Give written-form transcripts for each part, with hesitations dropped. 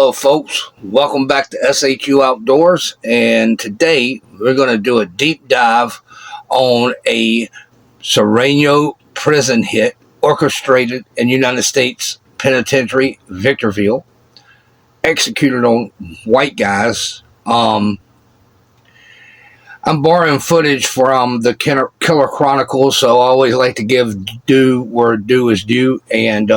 Hello folks, welcome back to SHU Outdoors, and today we're going to do a deep dive on a Serrano prison hit orchestrated in United States Penitentiary, Victorville, executed on white guys. I'm borrowing footage from the Killer Chronicles, so I always like to give due where due is due, and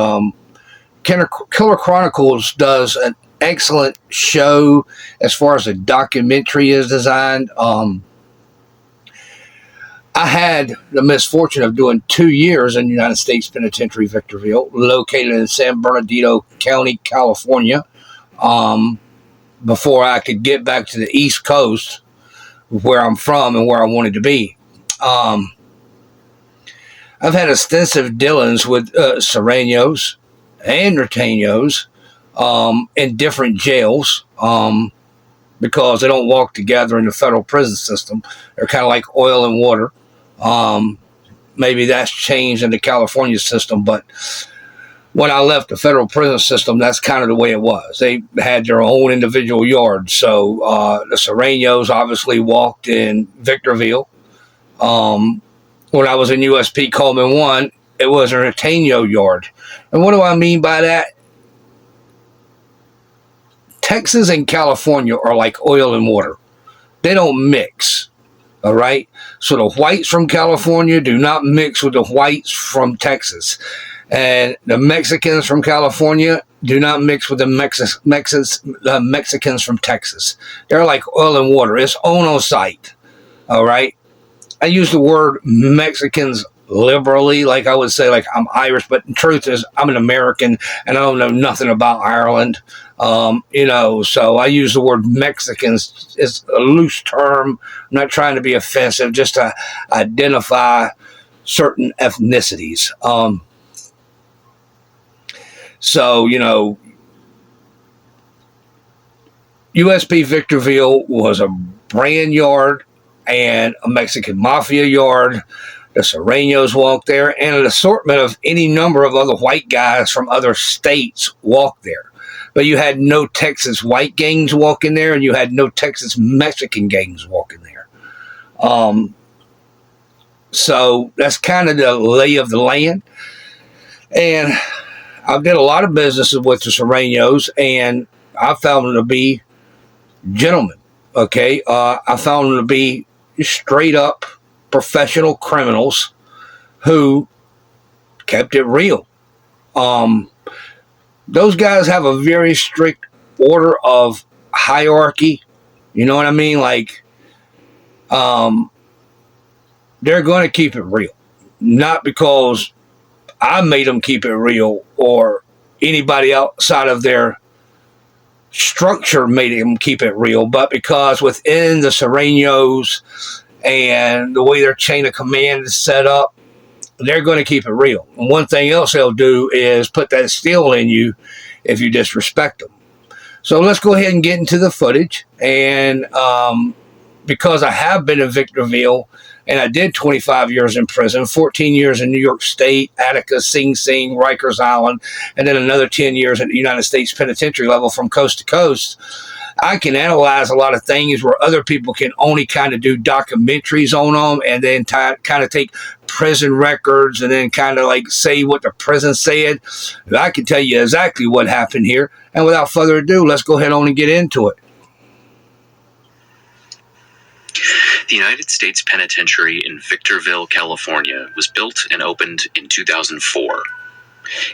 Killer Chronicles does an excellent show as far as the documentary is designed. I had the misfortune of doing 2 years in United States Penitentiary, Victorville, located in San Bernardino County, California, before I could get back to the East Coast, where I'm from and where I wanted to be. I've had extensive dealings with Serranos and Retanos in different jails because they don't walk together in the federal prison system. They're kind of like oil and water. Maybe that's changed in the California system, but when I left the federal prison system, that's kind of the way it was. They had their own individual yards. So the Serranos obviously walked in Victorville. When I was in USP Coleman 1, it was a Retano yard. And what do I mean by that? Texas and California are like oil and water. They don't mix, all right? So the whites from California do not mix with the whites from Texas. And the Mexicans from California do not mix with the Mexicans from Texas. They're like oil and water. It's on site, all right? I use the word Mexicans liberally, like I would say, like I'm Irish, but the truth is I'm an American and I don't know nothing about Ireland. So I use the word Mexicans. It's a loose term. I'm not trying to be offensive, just to identify certain ethnicities. USP Victorville was a brand yard and a Mexican mafia yard. The Serranos walked there, and an assortment of any number of other white guys from other states walked there. But you had no Texas white gangs walking there, and you had no Texas Mexican gangs walking there. So that's kind of the lay of the land. And I've did a lot of businesses with the Serranos, and I found them to be gentlemen. Okay, I found them to be straight up professional criminals who kept it real. Those guys have a very strict order of hierarchy. You know what I mean? Like, they're going to keep it real. Not because I made them keep it real or anybody outside of their structure made them keep it real, but because within the Serranos and the way their chain of command is set up, they're going to keep it real. And one thing else they'll do is put that steel in you if you disrespect them. So let's go ahead and get into the footage. And because I have been in Victorville, and I did 25 years in prison, 14 years in New York State, Attica, Sing Sing, Rikers Island, and then another 10 years at the United States Penitentiary level from coast to coast, I can analyze a lot of things where other people can only kind of do documentaries on them and then kind of take prison records and then kind of like say what the prison said. I can tell you exactly what happened here. And without further ado, let's go ahead on and get into it. The United States Penitentiary in Victorville, California was built and opened in 2004.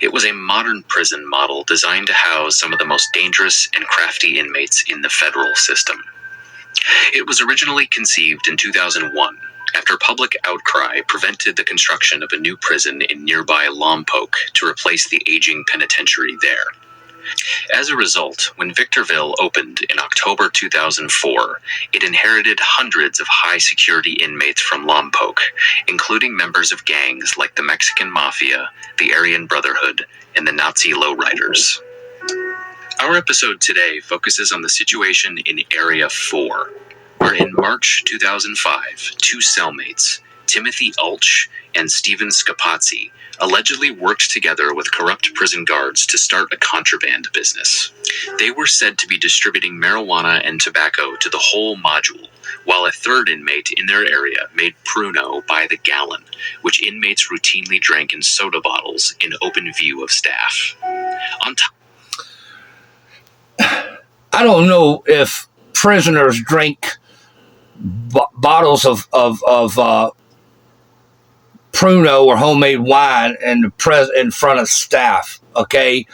It was a modern prison model designed to house some of the most dangerous and crafty inmates in the federal system. It was originally conceived in 2001 after public outcry prevented the construction of a new prison in nearby Lompoc to replace the aging penitentiary there. As a result, when Victorville opened in October 2004, it inherited hundreds of high-security inmates from Lompoc, including members of gangs like the Mexican Mafia, the Aryan Brotherhood, and the Nazi lowriders. Our episode today focuses on the situation in Area 4, where in March 2005, two cellmates, Timothy Ulch and Stephen Scapazzi allegedly worked together with corrupt prison guards to start a contraband business. They were said to be distributing marijuana and tobacco to the whole module, while a third inmate in their area made Pruno by the gallon, which inmates routinely drank in soda bottles in open view of staff. On top, I don't know if prisoners drink bottles of Pruno or homemade wine in front of staff. Okay,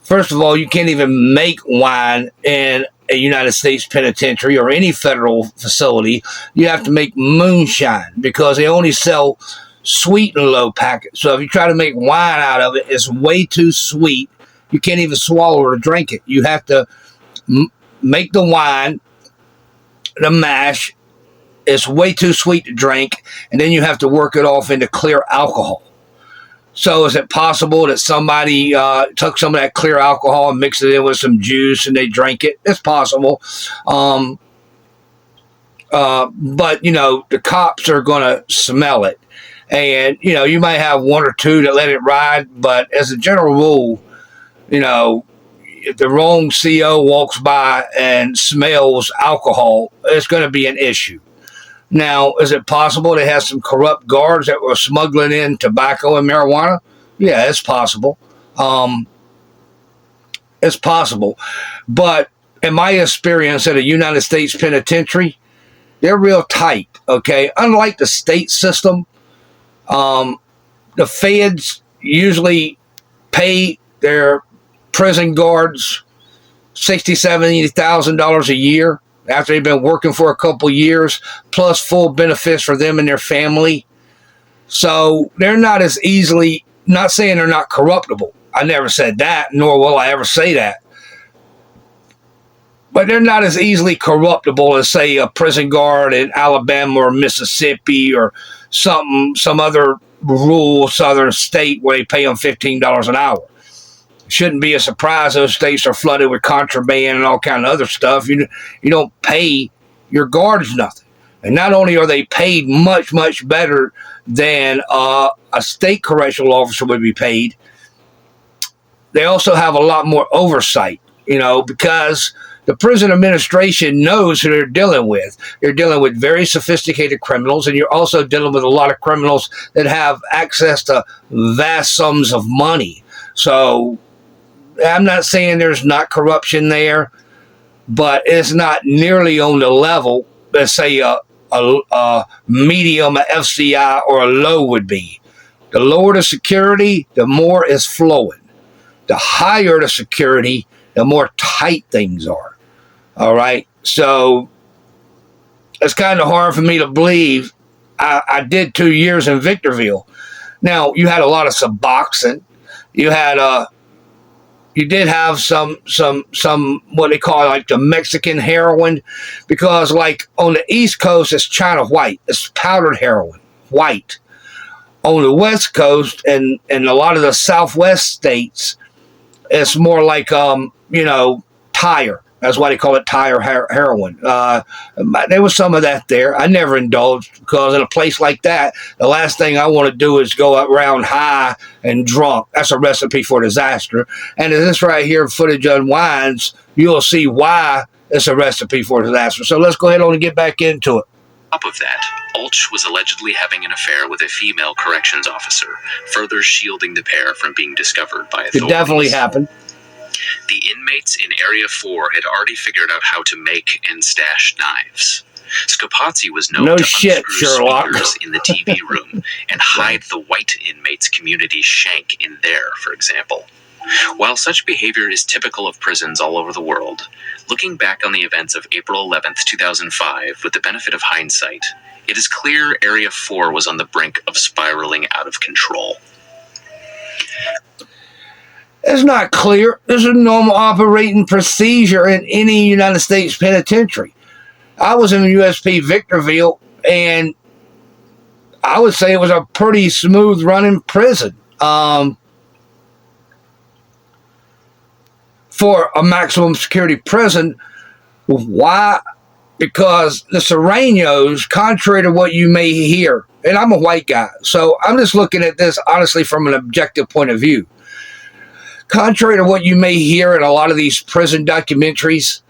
first of all, you can't even make wine in a United States penitentiary or any federal facility. You have to make moonshine because they only sell sweet and low packets. So if you try to make wine out of it, it's way too sweet. You can't even swallow or drink it. You have to make the wine, the mash. It's way too sweet to drink, and then you have to work it off into clear alcohol. So is it possible that somebody took some of that clear alcohol and mixed it in with some juice and they drank it? It's possible. But, you know, the cops are going to smell it. And, you know, you might have one or two that let it ride, but as a general rule, you know, if the wrong CO walks by and smells alcohol, it's going to be an issue. Now, is it possible they have some corrupt guards that were smuggling in tobacco and marijuana? Yeah, it's possible. It's possible. But in my experience at a United States penitentiary, they're real tight, okay? Unlike the state system, the feds usually pay their prison guards $60,000, $70,000 a year after they've been working for a couple years, plus full benefits for them and their family. So they're not as easily, not saying they're not corruptible. I never said that, nor will I ever say that. But they're not as easily corruptible as, say, a prison guard in Alabama or Mississippi or some other rural southern state where they pay them $15 an hour. Shouldn't be a surprise those states are flooded with contraband and all kind of other stuff. You don't pay your guards nothing. And not only are they paid much, much better than a state correctional officer would be paid, they also have a lot more oversight, you know, because the prison administration knows who they're dealing with. You're dealing with very sophisticated criminals, and you're also dealing with a lot of criminals that have access to vast sums of money. So I'm not saying there's not corruption there, but it's not nearly on the level that, say, a medium, a FCI, or a low would be. The lower the security, the more is flowing. The higher the security, the more tight things are. All right? So it's kind of hard for me to believe. I did 2 years in Victorville. Now, you had a lot of Suboxone. You did have some what they call like the Mexican heroin, because like on the East Coast it's China white, it's powdered heroin, white. On the West Coast and a lot of the Southwest states, it's more like tire. That's why they call it tire heroin. There was some of that there. I never indulged because in a place like that, the last thing I want to do is go around high and drunk. That's a recipe for disaster. And as this right here footage unwinds, you'll see why it's a recipe for disaster. So let's go ahead on and get back into it. On top of that, Ulch was allegedly having an affair with a female corrections officer, further shielding the pair from being discovered by authorities. It definitely happened. The inmates in Area 4 had already figured out how to make and stash knives. Scapazzi was known to unscrew speakers in the TV room and hide the white inmates' community shank in there, for example. While such behavior is typical of prisons all over the world, looking back on the events of April 11th, 2005, with the benefit of hindsight, it is clear Area 4 was on the brink of spiraling out of control. It's not clear. This is a normal operating procedure in any United States penitentiary. I was in USP Victorville, and I would say it was a pretty smooth running prison. For a maximum security prison, why because the Serranos, contrary to what you may hear, and I'm a white guy, so I'm just looking at this honestly from an objective point of view. Contrary to what you may hear in a lot of these prison documentaries,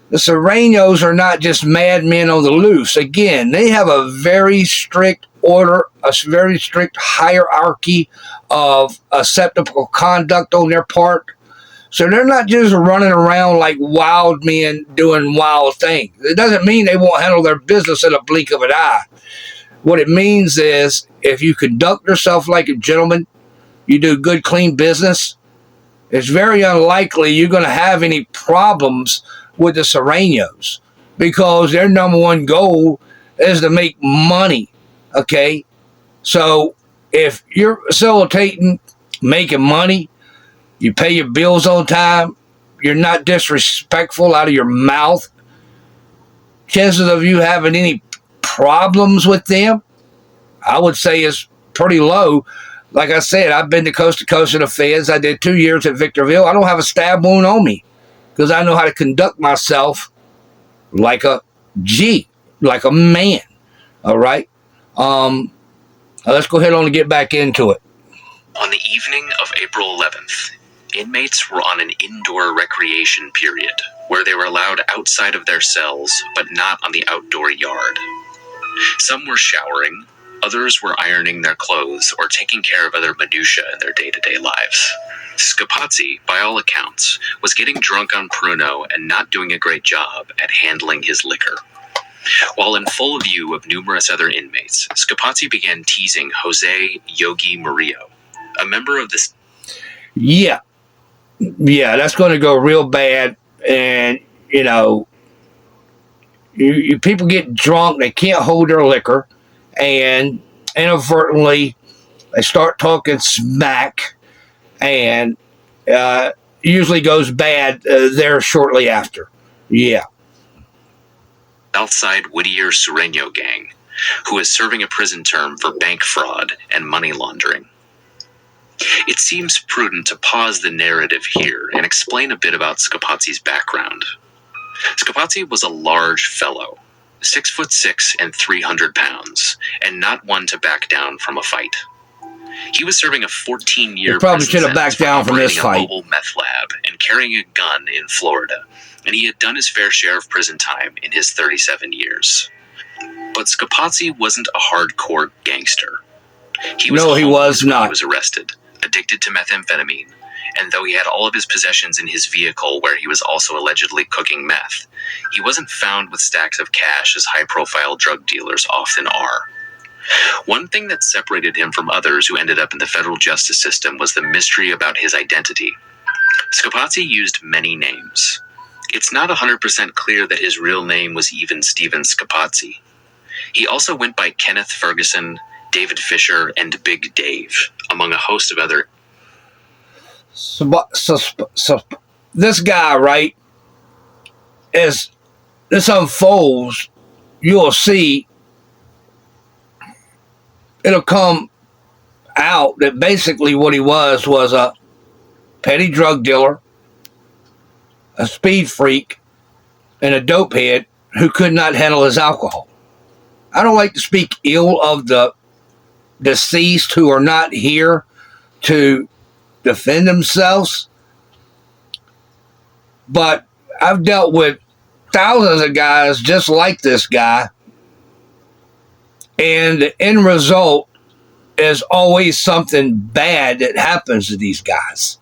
the Serranos are not just madmen on the loose. Again, they have a very strict order, a very strict hierarchy of acceptable conduct on their part. So they're not just running around like wild men doing wild things. It doesn't mean they won't handle their business in a blink of an eye. What it means is if you conduct yourself like a gentleman, you do good, clean business, it's very unlikely you're going to have any problems with the Serranos because their number one goal is to make money, okay? So if you're facilitating making money, you pay your bills on time, you're not disrespectful out of your mouth, chances of you having any problems with them, I would say is pretty low. Like I said, I've been to coast in the feds. I did 2 years at Victorville. I don't have a stab wound on me because I know how to conduct myself like a G, like a man. All right? Let's go ahead on and get back into it. On the evening of April 11th, inmates were on an indoor recreation period where they were allowed outside of their cells but not on the outdoor yard. Some were showering, others were ironing their clothes or taking care of other minutiae in their day-to-day lives. Scapazzi, by all accounts, was getting drunk on Pruno and not doing a great job at handling his liquor. While in full view of numerous other inmates, Scapazzi began teasing Jose Yogi Murillo, a member of this. Yeah, that's going to go real bad. And, you people get drunk, they can't hold their liquor, and inadvertently they start talking smack, and usually goes bad there shortly after. Yeah. Southside Whittier Serrano gang, who is serving a prison term for bank fraud and money laundering. It seems prudent to pause the narrative here and explain a bit about Scapazzi's background. Scapazzi was a large fellow, 6'6" and 300 pounds, and not one to back down from a fight. He was serving a 14-year probably should have backed down from this fight. A mobile meth lab and carrying a gun in Florida, and he had done his fair share of prison time in his 37 years. But Scapazzi wasn't a hardcore gangster. He was he was not. He was arrested, addicted to methamphetamine, and though he had all of his possessions in his vehicle where he was also allegedly cooking meth, he wasn't found with stacks of cash as high-profile drug dealers often are. One thing that separated him from others who ended up in the federal justice system was the mystery about his identity. Scapazzi used many names. It's not 100% clear that his real name was even Stephen Scapazzi. He also went by Kenneth Ferguson, David Fisher, and Big Dave, among a host of other. So this guy, right, as this unfolds, you'll see it'll come out that basically what he was a petty drug dealer, a speed freak, and a dope head who could not handle his alcohol. I don't like to speak ill of the deceased who are not here to defend themselves, but I've dealt with thousands of guys just like this guy, and the end result is always something bad that happens to these guys.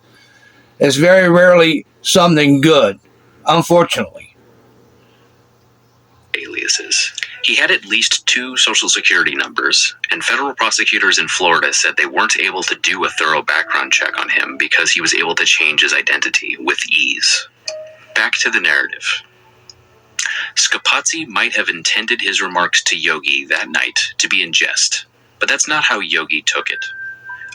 It's very rarely something good, unfortunately. Aliases. He had at least 2 social security numbers, and federal prosecutors in Florida said they weren't able to do a thorough background check on him because he was able to change his identity with ease. Back to the narrative. Scapazzi might have intended his remarks to Yogi that night to be in jest, but that's not how Yogi took it.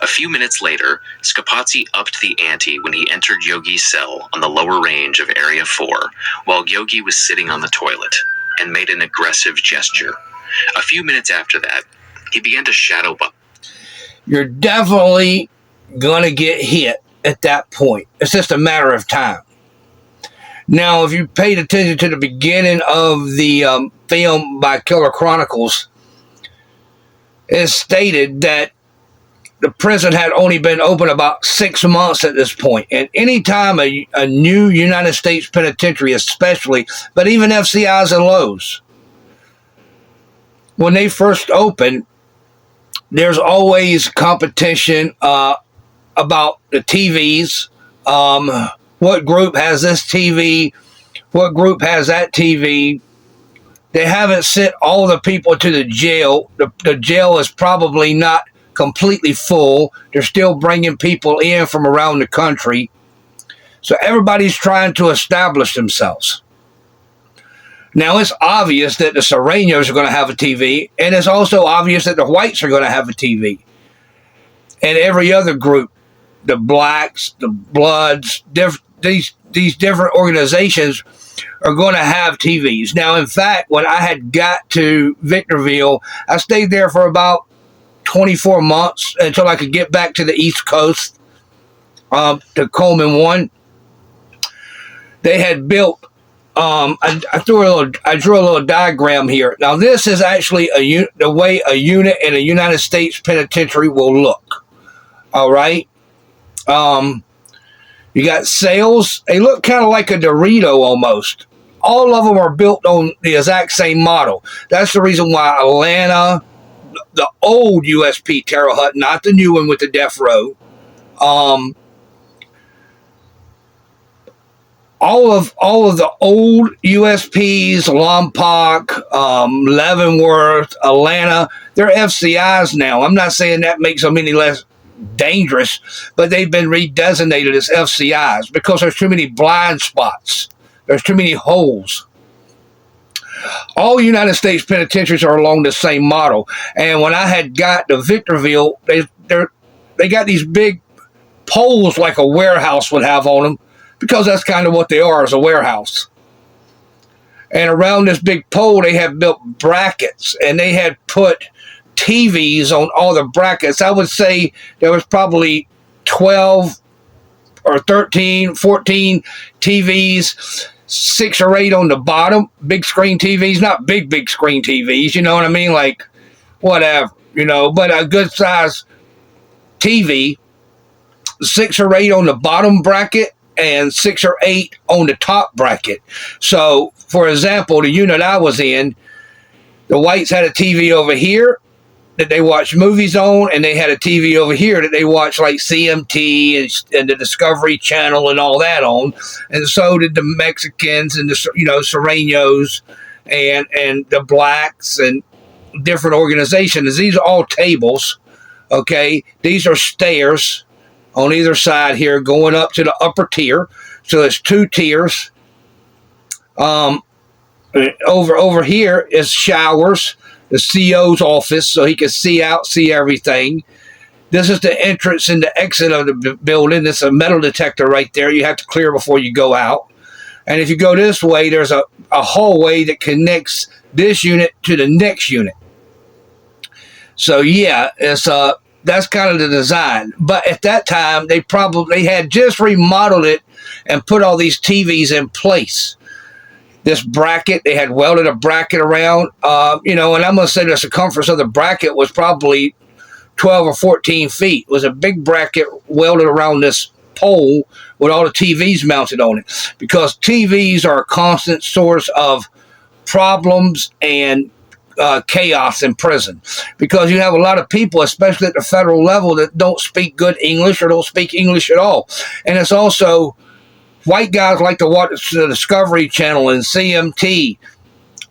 A few minutes later, Scapazzi upped the ante when he entered Yogi's cell on the lower range of Area 4 while Yogi was sitting on the toilet, and made an aggressive gesture. A few minutes after that, he began to shadow bump. You're definitely going to get hit at that point. It's just a matter of time. Now, if you paid attention to the beginning of the film by Killer Chronicles, it stated that the prison had only been open about 6 months at this point. And anytime a new United States penitentiary, especially, but even FCIs and Lows, when they first open, there's always competition about the TVs. What group has this TV? What group has that TV? They haven't sent all the people to the jail. The jail is probably not completely full. They're still bringing people in from around the country. So everybody's trying to establish themselves. Now, it's obvious that the Sureños are going to have a TV, and it's also obvious that the whites are going to have a TV. And every other group, the blacks, the bloods, these different organizations are going to have TVs. Now, in fact, when I had got to Victorville, I stayed there for about 24 months until I could get back to the East Coast, to Coleman 1. They had built, I drew a little diagram here. Now, this is actually the way a unit in a United States penitentiary will look. All right. You got cells. They look kind of like a Dorito almost. All of them are built on the exact same model. That's the reason why Atlanta, the old USP Terre Haute, not the new one with the death row, all of the old USPs, Lompoc, Leavenworth, Atlanta, they're FCIs now. I'm not saying that makes them any less dangerous, but they've been redesignated as FCIs because there's too many blind spots. There's too many holes. All United States penitentiaries are along the same model. And when I had got to Victorville, they got these big poles like a warehouse would have on them, because that's kind of what they are, as a warehouse. And around this big pole, they had built brackets, and they had put TVs on all the brackets. I would say there was probably 12 or 13, 14 TVs, 6 or 8 on the bottom, big screen TVs, not big screen TVs, you know what I mean? Like, whatever, but a good size TV, 6 or 8 on the bottom bracket, and 6 or 8 on the top bracket. So, for example, the unit I was in, the whites had a TV over here that they watched movies on, and they had a TV over here that they watched like CMT and the Discovery Channel and all that on. And so did the Mexicans and the Sureños and the blacks and different organizations. These are all tables, okay? These are stairs on either side here going up to the upper tier. So there's 2 tiers. Over here is showers, the CO's office, so he can see out, see everything. This is the entrance and the exit of the building. There's a metal detector right there. You have to clear before you go out. And if you go this way, there's a hallway that connects this unit to the next unit. So yeah, that's kind of the design. But at that time, they had just remodeled it and put all these TVs in place. This bracket, they had welded a bracket around, and I'm going to say the circumference of the bracket was probably 12 or 14 feet. It was a big bracket welded around this pole with all the TVs mounted on it, because TVs are a constant source of problems and chaos in prison, because you have a lot of people, especially at the federal level, that don't speak good English or don't speak English at all. And it's also white guys like to watch the Discovery Channel and CMT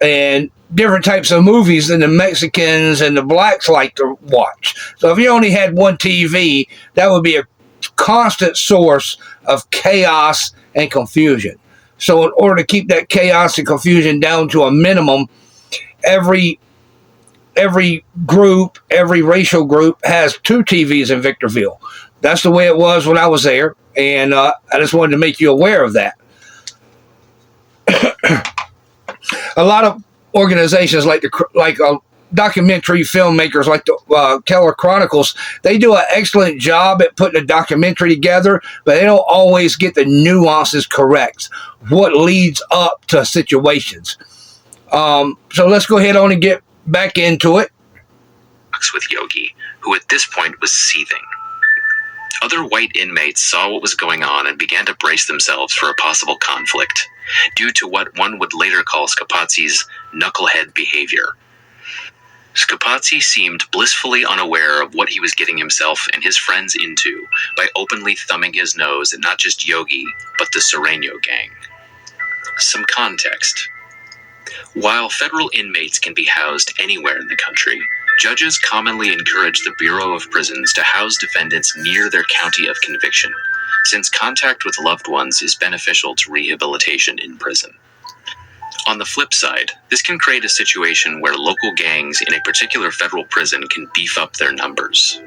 and different types of movies than the Mexicans and the blacks like to watch. So if you only had one TV, that would be a constant source of chaos and confusion. So in order to keep that chaos and confusion down to a minimum, every group, every racial group has 2 TVs in Victorville. That's the way it was when I was there, and I just wanted to make you aware of that. A lot of organizations like documentary filmmakers like the Keller Chronicles, they do an excellent job at putting a documentary together, but they don't always get the nuances correct, what leads up to situations. So let's go ahead on and get back into it. With Yogi, who at this point was seething. Other white inmates saw what was going on and began to brace themselves for a possible conflict, due to what one would later call Scapazzi's knucklehead behavior. Scapazzi seemed blissfully unaware of what he was getting himself and his friends into by openly thumbing his nose at not just Yogi, but the Sereno gang. Some context. While federal inmates can be housed anywhere in the country, judges commonly encourage the Bureau of Prisons to house defendants near their county of conviction, since contact with loved ones is beneficial to rehabilitation in prison. On the flip side, this can create a situation where local gangs in a particular federal prison can beef up their numbers.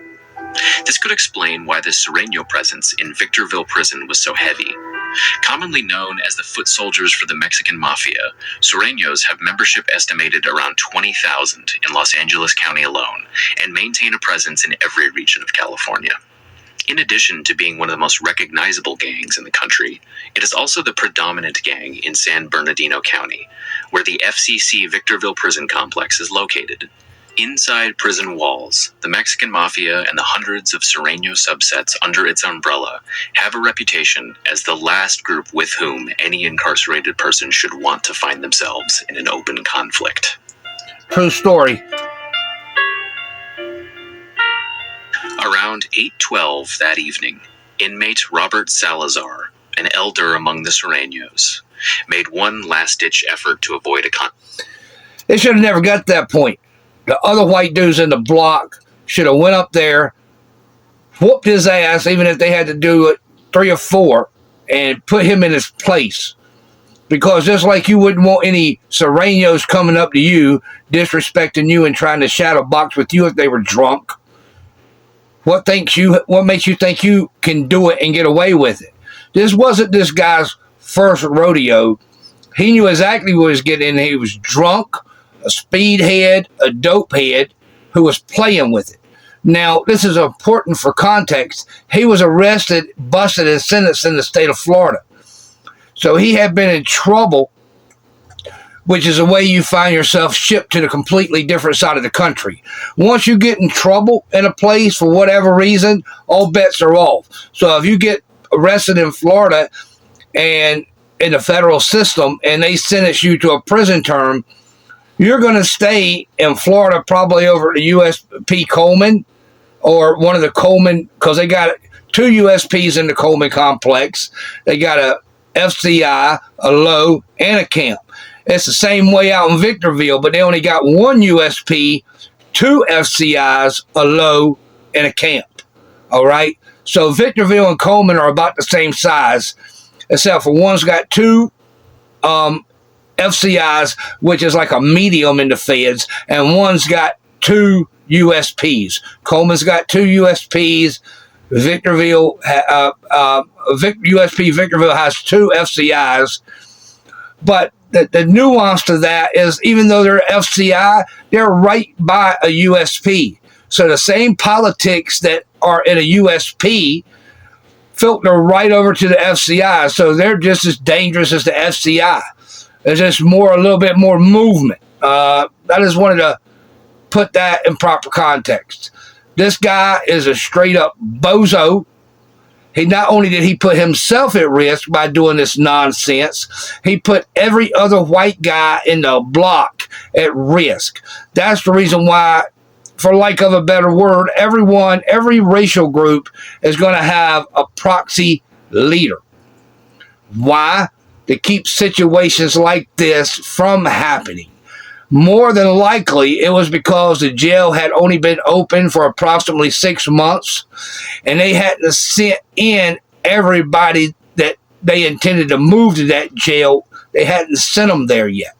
This could explain why the Sereno presence in Victorville prison was so heavy. Commonly known as the foot soldiers for the Mexican Mafia, Serenos have membership estimated around 20,000 in Los Angeles County alone, and maintain a presence in every region of California. In addition to being one of the most recognizable gangs in the country, it is also the predominant gang in San Bernardino County, where the FCC Victorville prison complex is located. Inside prison walls, the Mexican Mafia and the hundreds of Sereno subsets under its umbrella have a reputation as the last group with whom any incarcerated person should want to find themselves in an open conflict. True story. Around 8:12 that evening, inmate Robert Salazar, an elder among the Serenos, made one last-ditch effort to avoid a They should have never got to that point. The other white dudes in the block should have went up there, whooped his ass, even if they had to do it 3 or 4, and put him in his place. Because just like you wouldn't want any Serenos coming up to you, disrespecting you and trying to shadow box with you if they were drunk, what makes you think you can do it and get away with it? This wasn't this guy's first rodeo. He knew exactly what he was getting in. He was drunk, a speedhead, a dopehead who was playing with it. Now, this is important for context. He was arrested, busted, and sentenced in the state of Florida. So he had been in trouble, which is a way you find yourself shipped to the completely different side of the country. Once you get in trouble in a place for whatever reason, all bets are off. So if you get arrested in Florida and in the federal system and they sentence you to a prison term, you're going to stay in Florida probably over at the USP Coleman or one of the Coleman, because they got 2 USPs in the Coleman complex. They got a FCI, a low, and a camp. It's the same way out in Victorville, but they only got 1 USP, 2 FCIs, a low, and a camp. All right? So Victorville and Coleman are about the same size, except for one's got 2 FCIs, which is like a medium in the feds, and one's got 2 USPs. Coleman's got 2 USPs. Victorville, USP Victorville has 2 FCIs. But the nuance to that is, even though they're FCI, they're right by a USP. So the same politics that are in a USP filter right over to the FCI. So they're just as dangerous as the FCI. There's just a little bit more movement. I just wanted to put that in proper context. This guy is a straight up bozo. He not only did he put himself at risk by doing this nonsense, he put every other white guy in the block at risk. That's the reason why, for lack of a better word, every racial group is going to have a proxy leader. Why? To keep situations like this from happening. More than likely, it was because the jail had only been open for approximately 6 months, and they hadn't sent in everybody that they intended to move to that jail. They hadn't sent them there yet.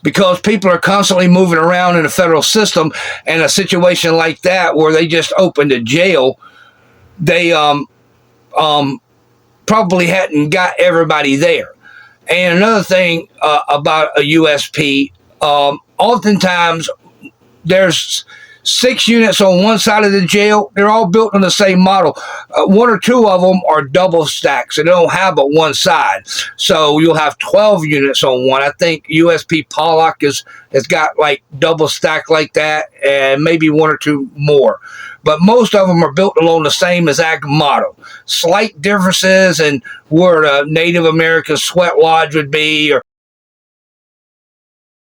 Because people are constantly moving around in the federal system, and a situation like that where they just opened a jail, they probably hadn't got everybody there. And another thing about a USP, Oftentimes, there's 6 units on one side of the jail. They're all built on the same model. One or two of them are double stacks. They don't have but one side. So you'll have 12 units on one. I think USP Pollock has got like double stack like that, and maybe one or two more. But most of them are built along the same exact model. Slight differences in where a Native American sweat lodge would be, or